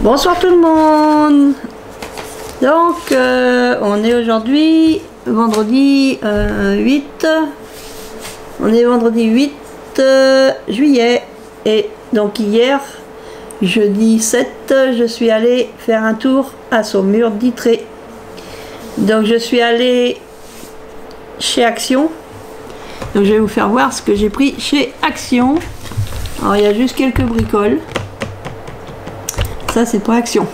Bonsoir tout le monde. Donc on est aujourd'hui vendredi 8. On est vendredi 8 juillet. Et donc hier, jeudi 7, je suis allée faire un tour à Saumur d'Ytré. Donc je suis allée chez Action. Donc je vais vous faire voir ce que j'ai pris chez Action. Alors il y a juste quelques bricoles. Ça c'est pas Action.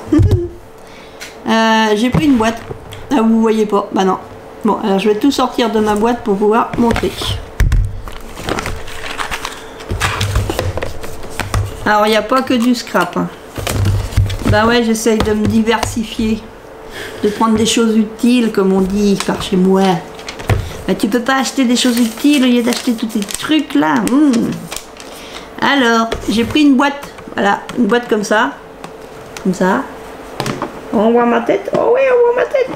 J'ai pris une boîte. Ah, vous voyez pas? Bah non. Bon, alors je vais tout sortir de ma boîte pour pouvoir montrer. Alors il n'y a pas que du scrap. Hein. Bah ouais, j'essaye de me diversifier. De prendre des choses utiles, comme on dit par chez moi. Bah, tu peux pas acheter des choses utiles au lieu d'acheter tous ces trucs là. Alors, j'ai pris une boîte. Voilà, une boîte comme ça. Comme ça. On voit ma tête. Oh oui, on voit ma tête.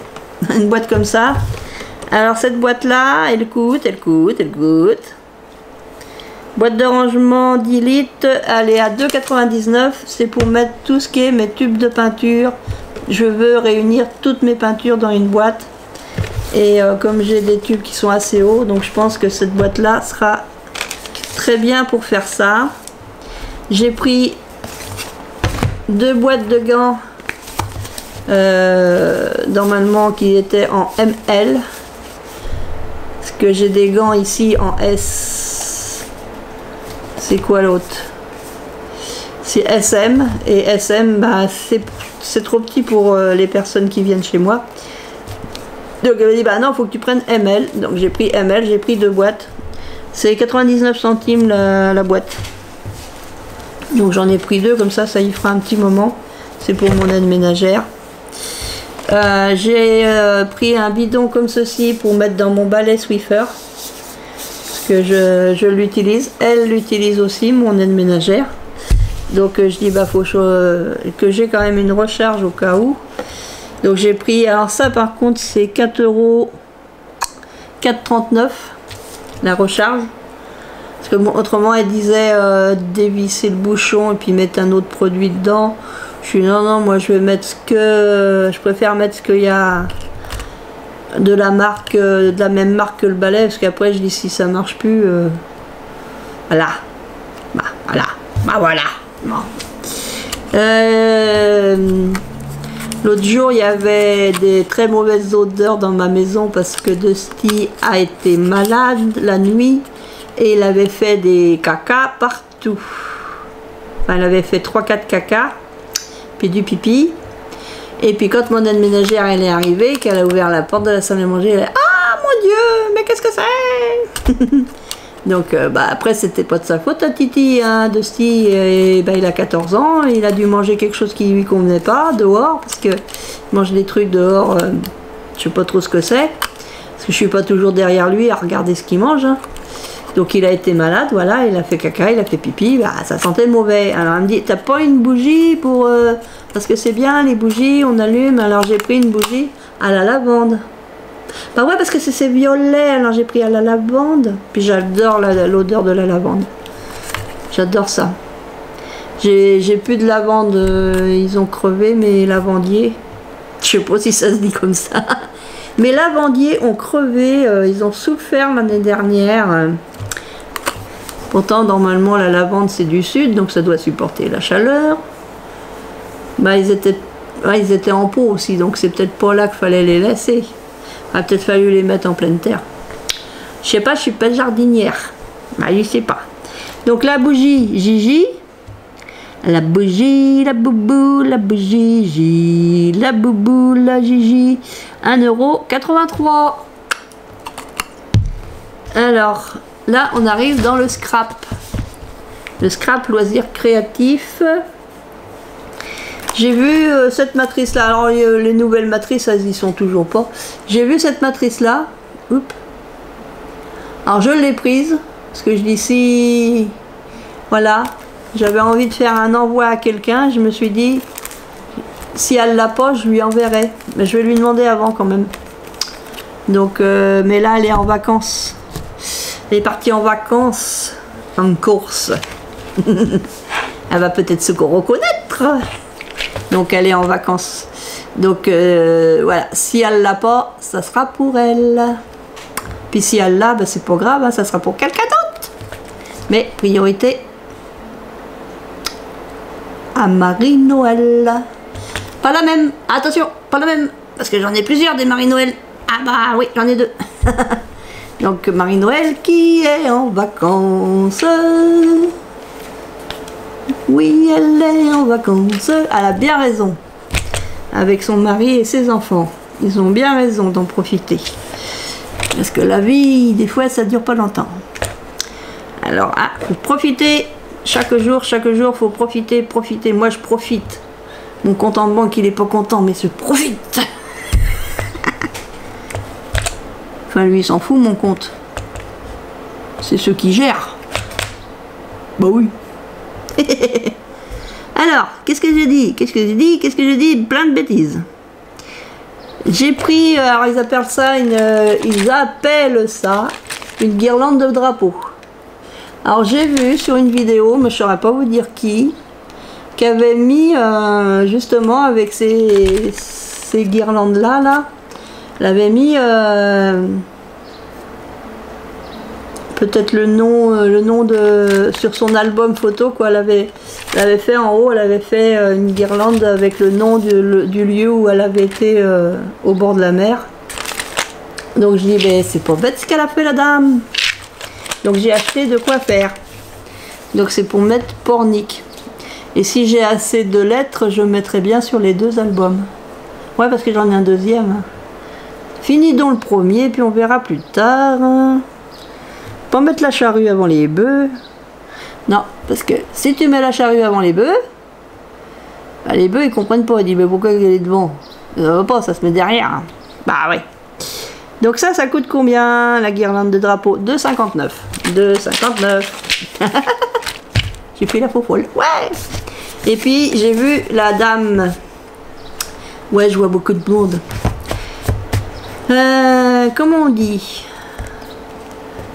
Une boîte comme ça. Alors cette boîte là, elle coûte. Boîte de rangement 10 litres, elle est à 2,99 €. C'est pour mettre tout ce qui est mes tubes de peinture. Je veux réunir toutes mes peintures dans une boîte. Et comme j'ai des tubes qui sont assez hauts, donc je pense que cette boîte là sera très bien pour faire ça. J'ai pris 2 boîtes de gants. Normalement qui était en ML, parce que j'ai des gants ici en S. C'est quoi l'autre? C'est SM, et SM bah, c'est trop petit pour les personnes qui viennent chez moi, donc elle m'a dit bah non, faut que tu prennes ML. Donc j'ai pris ML, j'ai pris 2 boîtes, c'est 99 centimes la boîte, donc j'en ai pris 2, comme ça y fera un petit moment. C'est pour mon aide ménagère. J'ai pris un bidon comme ceci pour mettre dans mon balai Swiffer, parce que je l'utilise, elle l'utilise aussi, mon aide ménagère. Donc je dis bah faut que j'ai quand même une recharge au cas où. Donc j'ai pris, alors ça par contre c'est 4,39 € la recharge, parce que bon, autrement elle disait dévisser le bouchon et puis mettre un autre produit dedans. Je suis non, moi je vais mettre ce que je préfère mettre, ce qu'il y a de la marque, de la même marque que le balai, parce qu'après je dis si ça marche plus, voilà, voilà. Bon. L'autre jour il y avait des très mauvaises odeurs dans ma maison parce que Dusty a été malade la nuit et il avait fait des caca partout. Enfin, il avait fait 3-4 caca. Puis du pipi, et puis quand mon aide ménagère elle est arrivée, qu'elle a ouvert la porte de la salle à manger, elle a dit ah mon dieu, mais qu'est-ce que c'est? Donc bah après c'était pas de sa faute à Titi, hein, Dusty, et bah, il a 14 ans, il a dû manger quelque chose qui lui convenait pas dehors, parce que il mange des trucs dehors, je sais pas trop ce que c'est, parce que je suis pas toujours derrière lui à regarder ce qu'il mange, hein. Donc il a été malade, voilà, il a fait caca, il a fait pipi, bah, ça sentait mauvais. Alors elle me dit, t'as pas une bougie pour... parce que c'est bien les bougies, on allume. Alors j'ai pris une bougie à la lavande. Bah ouais, parce que c'est violet, alors j'ai pris à la lavande. Puis j'adore l'odeur de la lavande. J'adore ça. J'ai plus de lavande, ils ont crevé mes lavandiers. Je sais pas si ça se dit comme ça. Mes lavandiers ont crevé, ils ont souffert l'année dernière. Pourtant, normalement, la lavande, c'est du sud, donc ça doit supporter la chaleur. Bah, ils étaient en pot aussi, donc c'est peut-être pas là qu'il fallait les laisser. Il a peut-être fallu les mettre en pleine terre. Je sais pas, je suis pas jardinière. Bah, je sais pas. Donc, la bougie Gigi. La bougie, la boubou, la bougie Gigi. La boubou, la Gigi. 1,83 €. Alors... là, on arrive dans le scrap. Le scrap loisir créatif. J'ai vu cette matrice-là. Alors, les nouvelles matrices, elles y sont toujours pas. J'ai vu cette matrice-là. Oups. Alors, je l'ai prise. Parce que je dis si... voilà. J'avais envie de faire un envoi à quelqu'un. Je me suis dit, si elle l'a pas, je lui enverrai. Mais je vais lui demander avant quand même. Donc, mais là, elle est en vacances. Elle est partie en vacances, en course. Elle va peut-être se reconnaître. Donc elle est en vacances. Donc voilà, si elle l'a pas, ça sera pour elle. Puis si elle l'a, ben, c'est pas grave, hein, ça sera pour quelqu'un d'autre. Mais priorité à Marie-Noël. Pas la même, attention, pas la même, parce que j'en ai plusieurs des Marie-Noël. Ah bah oui, j'en ai deux. Donc Marie-Noël qui est en vacances. Oui, elle est en vacances. Elle a bien raison. Avec son mari et ses enfants. Ils ont bien raison d'en profiter. Parce que la vie, des fois, ça dure pas longtemps. Alors, faut profiter. Chaque jour, faut profiter, profiter. Moi, je profite. Mon compte en banque, il est pas content, mais je profite. Enfin, lui, il s'en fout, mon compte. C'est ceux qui gèrent. Bah oui. Alors, qu'est-ce que j'ai dit? Qu'est-ce que j'ai dit? Qu'est-ce que j'ai dit? Plein de bêtises. J'ai pris, alors ils appellent ça une guirlande de drapeau. Alors j'ai vu sur une vidéo, mais je ne saurais pas vous dire qui avait mis justement avec ces guirlandes là, elle avait mis peut-être le nom de sur son album photo quoi. Elle avait fait en haut, elle avait fait une guirlande avec le nom du lieu où elle avait été au bord de la mer. Donc je dis ben c'est pas bête ce qu'elle a fait la dame. Donc j'ai acheté de quoi faire. Donc c'est pour mettre Pornic. Et si j'ai assez de lettres, je mettrai bien sur les deux albums. Ouais, parce que j'en ai un deuxième. Fini donc le premier, puis on verra plus tard. Pas mettre la charrue avant les bœufs. Non, parce que si tu mets la charrue avant les bœufs, bah les bœufs ils comprennent pas. Ils disent mais pourquoi elle est devant? Ça va pas, ça se met derrière. Bah ouais. Donc ça coûte combien la guirlande de drapeau? 2,59. 2,59. J'ai pris la faux folle. Ouais. Et puis j'ai vu la dame. Ouais, je vois beaucoup de blondes. Comment on dit?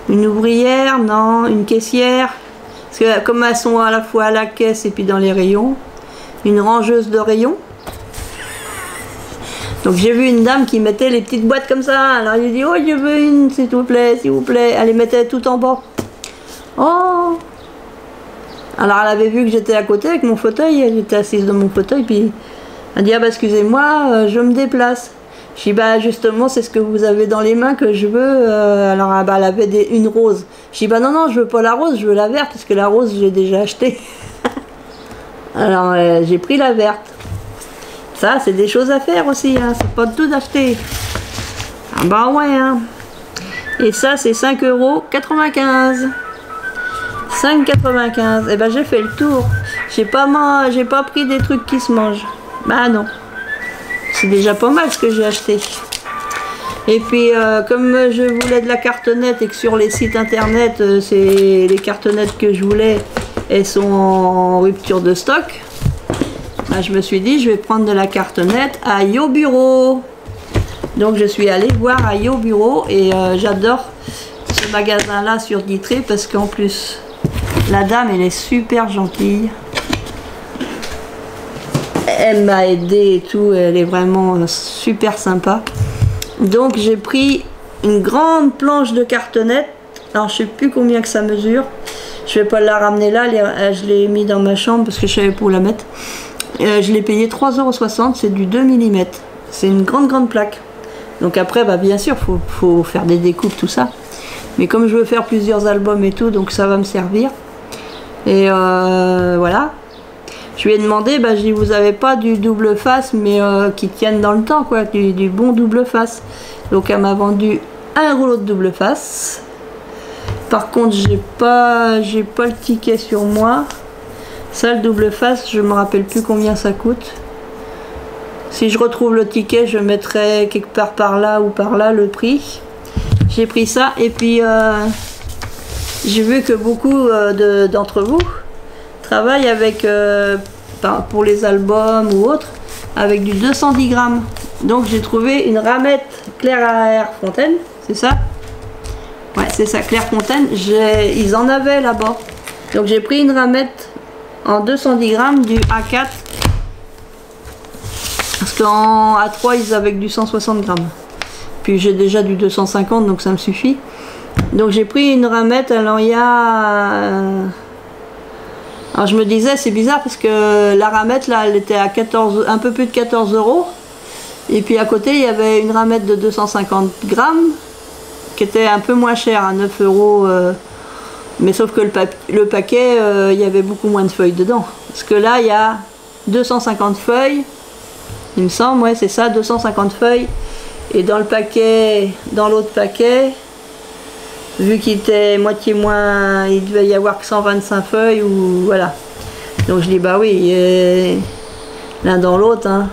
Une ouvrière? Non, une caissière. Parce que comme elles sont à la fois à la caisse et puis dans les rayons. Une rangeuse de rayons. Donc j'ai vu une dame qui mettait les petites boîtes comme ça. Alors j'ai dit, oh je veux une, s'il vous plaît, s'il vous plaît. Elle les mettait tout en bas. Oh. Alors elle avait vu que j'étais à côté avec mon fauteuil. J'étais assise dans mon fauteuil. Puis elle dit, ah bah excusez-moi, je me déplace. Je dis, bah justement, c'est ce que vous avez dans les mains que je veux. Alors bah, elle avait une rose. Je dis, bah non, je veux pas la rose, je veux la verte. Parce que la rose, j'ai déjà acheté. Alors j'ai pris la verte. Ça, c'est des choses à faire aussi, hein. C'est pas tout d'acheter. Ah bah ouais, hein. Et ça, c'est 5,95 €. 5,95 €. Et ben j'ai fait le tour. J'ai pas pris des trucs qui se mangent. Bah non. C'est déjà pas mal ce que j'ai acheté. Et puis, comme je voulais de la cartonnette et que sur les sites internet, c'est les cartonnettes que je voulais, elles sont en rupture de stock. Bah, je me suis dit, je vais prendre de la cartonnette à Yo Bureau. Donc, je suis allée voir à Yo Bureau et j'adore ce magasin-là sur Guitry parce qu'en plus, la dame, elle est super gentille. Elle m'a aidé et tout, elle est vraiment super sympa. Donc, j'ai pris une grande planche de cartonnette. Alors, je sais plus combien que ça mesure. Je vais pas la ramener là, je l'ai mis dans ma chambre parce que je savais pas où la mettre. Je l'ai payé 3,60 €, c'est du 2 mm. C'est une grande plaque. Donc après, bah, bien sûr, faut faire des découpes, tout ça. Mais comme je veux faire plusieurs albums et tout, donc ça va me servir. Et voilà. Je lui ai demandé, bah, je dis, vous avez pas du double face, mais qui tienne dans le temps, quoi, du bon double face. Donc elle m'a vendu un rouleau de double face. Par contre, j'ai pas le ticket sur moi. Ça, le double face, je me rappelle plus combien ça coûte. Si je retrouve le ticket, je mettrai quelque part par là ou par là le prix. J'ai pris ça et puis j'ai vu que beaucoup d'entre vous travaillent avec, pour les albums ou autres, avec du 210 grammes. Donc j'ai trouvé une ramette Clairefontaine, c'est ça? Ouais, c'est ça, Clairefontaine. Ils en avaient là-bas. Donc j'ai pris une ramette en 210 grammes du A4. Parce qu'en A3 ils avaient que du 160 grammes. Puis j'ai déjà du 250 donc ça me suffit. Donc j'ai pris une ramette. Alors il y a... Alors je me disais c'est bizarre parce que la ramette là elle était à 14, un peu plus de 14 €. Et puis à côté il y avait une ramette de 250 grammes qui était un peu moins chère à 9 €. Mais sauf que le paquet il y avait beaucoup moins de feuilles dedans. Parce que là il y a 250 feuilles. Il me semble, ouais c'est ça, 250 feuilles. Et dans le paquet, dans l'autre paquet, vu qu'il était moitié moins, il devait y avoir que 125 feuilles ou voilà. Donc je dis bah oui, l'un dans l'autre. Hein.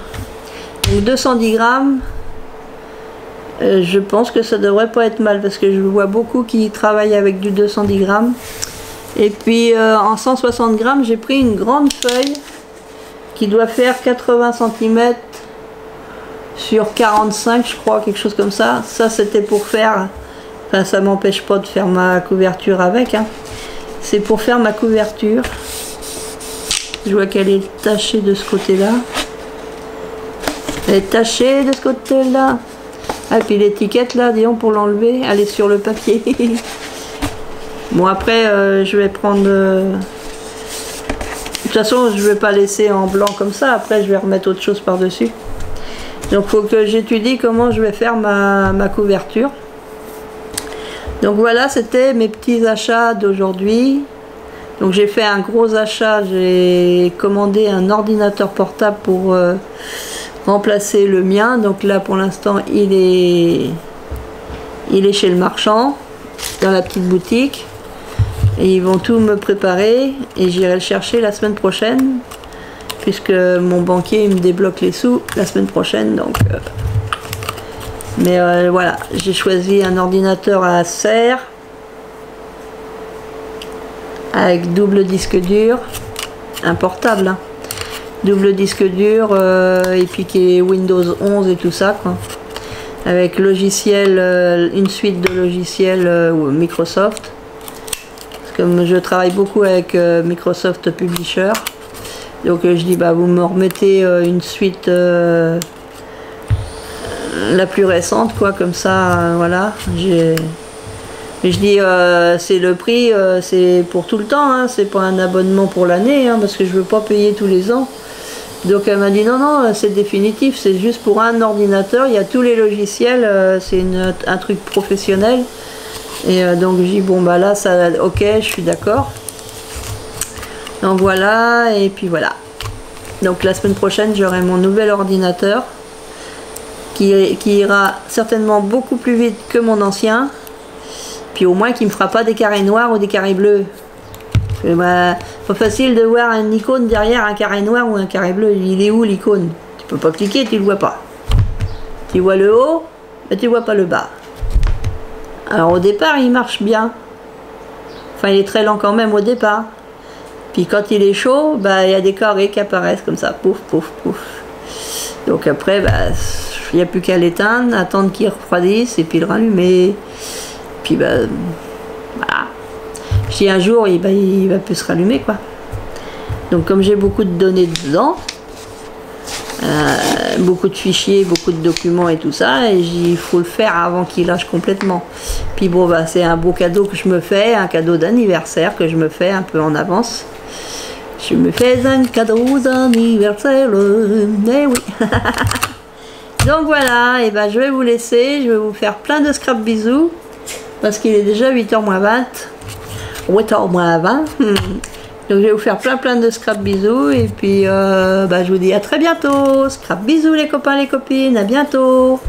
Donc 210 grammes, je pense que ça devrait pas être mal parce que je vois beaucoup qui travaillent avec du 210 grammes. Et puis en 160 grammes, j'ai pris une grande feuille qui doit faire 80 cm sur 45, je crois, quelque chose comme ça. Ça c'était pour faire... Enfin, ça m'empêche pas de faire ma couverture avec. Hein. C'est pour faire ma couverture. Je vois qu'elle est tachée de ce côté-là. Elle est tachée de ce côté-là. Ah, puis l'étiquette là, disons, pour l'enlever, elle est sur le papier. Bon, après, je vais prendre... De toute façon, je vais pas laisser en blanc comme ça. Après, je vais remettre autre chose par-dessus. Donc, il faut que j'étudie comment je vais faire ma couverture. Donc voilà, c'était mes petits achats d'aujourd'hui. Donc j'ai fait un gros achat, j'ai commandé un ordinateur portable pour remplacer le mien. Donc là pour l'instant il est chez le marchand, dans la petite boutique. Et ils vont tout me préparer et j'irai le chercher la semaine prochaine. Puisque mon banquier il me débloque les sous la semaine prochaine. Donc... Mais voilà, j'ai choisi un ordinateur à serre avec double disque dur, un portable, hein. Double disque dur et puis qui est Windows 11 et tout ça, quoi. Avec logiciel, une suite de logiciels Microsoft. Parce que je travaille beaucoup avec Microsoft Publisher, donc je dis bah vous me remettez une suite. La plus récente quoi comme ça voilà je dis c'est le prix c'est pour tout le temps hein, c'est pas un abonnement pour l'année hein, parce que je veux pas payer tous les ans. Donc elle m'a dit non non c'est définitif, c'est juste pour un ordinateur, il y a tous les logiciels, c'est un truc professionnel. Et donc je dis bon bah là ça ok je suis d'accord. Donc voilà et puis voilà. Donc la semaine prochaine j'aurai mon nouvel ordinateur. Qui ira certainement beaucoup plus vite que mon ancien, puis au moins qui me fera pas des carrés noirs ou des carrés bleus. Bah, pas facile de voir une icône derrière un carré noir ou un carré bleu. Il est où l'icône? Tu peux pas cliquer, tu le vois pas. Tu vois le haut, mais tu vois pas le bas. Alors au départ il marche bien, enfin il est très lent quand même au départ. Puis quand il est chaud, bah il y a des carrés qui apparaissent comme ça, pouf pouf pouf. Donc après bah il n'y a plus qu'à l'éteindre, attendre qu'il refroidisse et puis le rallumer. Puis bah voilà. Si un jour il va plus se rallumer quoi. Donc comme j'ai beaucoup de données dedans, beaucoup de fichiers, beaucoup de documents et tout ça, et il faut le faire avant qu'il lâche complètement. Puis bon bah c'est un beau cadeau que je me fais, un cadeau d'anniversaire que je me fais un peu en avance. Je me fais un cadeau d'anniversaire, mais oui. Donc voilà, et ben je vais vous laisser, je vais vous faire plein de scrap bisous, parce qu'il est déjà 8h moins 20. 8h moins 20. Donc je vais vous faire plein de scrap bisous, et puis bah, je vous dis à très bientôt. Scrap bisous les copains, les copines, à bientôt.